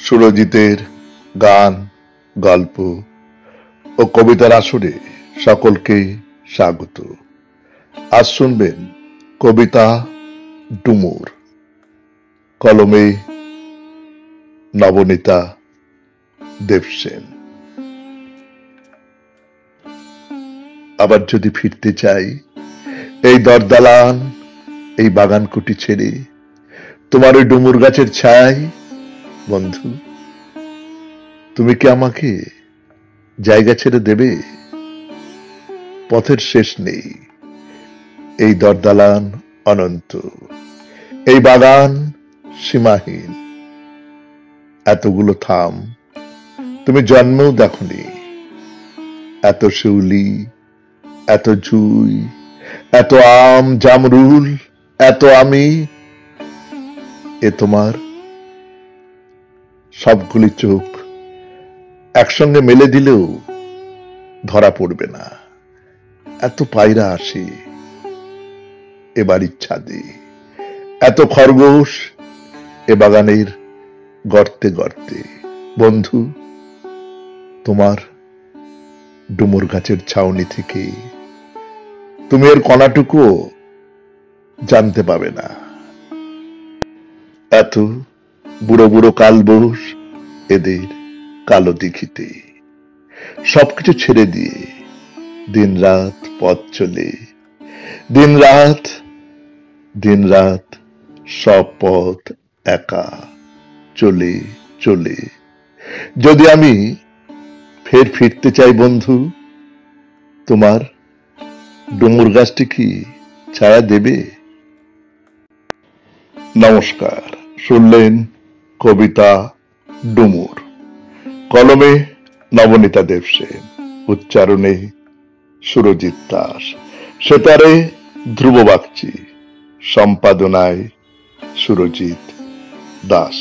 সুরজিতের গান, গল্প ও কবিতার আসরে সকলকে স্বাগত। আজ শুনবেন কবিতা ডুমুর, কলমে নবনীতা দেবসেন। আবার যদি ফিরতে চাই এই দরদালান, এই বাগান কুটি ছেড়ে, তোমার ওই ডুমুর গাছের ছায়, বন্ধু তুমি কি আমাকে জায়গা ছেড়ে দেবে? পথের শেষ নেই, এই দরদালান অনন্ত, এই বাগান সীমাহীন। এতগুলো থাম তুমি জন্মেও দেখনি, এত শিউলি, এত জুই, এত আম জামরুল, এত আমি। এ তোমার সবগুলি চোখ একসঙ্গে মেলে দিলেও ধরা পড়বে না। এত পায়রা আসে এ বাড়ির ছাদে, এত খরগোশ এ বাগানের গর্তে গর্তে। বন্ধু তোমার ডুমুর গাছের ছাউনি থেকে তুমি এর কণাটুকুও জানতে পাবে না। এত বুড়ো বুড়ো কালবোস এদের কালো দিঘিতে, সবকিছু ছেড়ে দিয়ে দিন রাত পথ চলে, দিন রাত দিন রাত সব পথ একা চলে চলে। যদি আমি ফের ফিরতে চাই বন্ধু, তোমার ডুমুর গাছটি কি ছায়া দেবে? নমস্কার, শুনলেন কবিতা ডুমুর, কলমে নবনীতা দেবসেন, উচ্চারণে সুরজিৎ দাস, সেতারে ধ্রুব বাগচি, সম্পাদনায় সুরজিৎ দাস।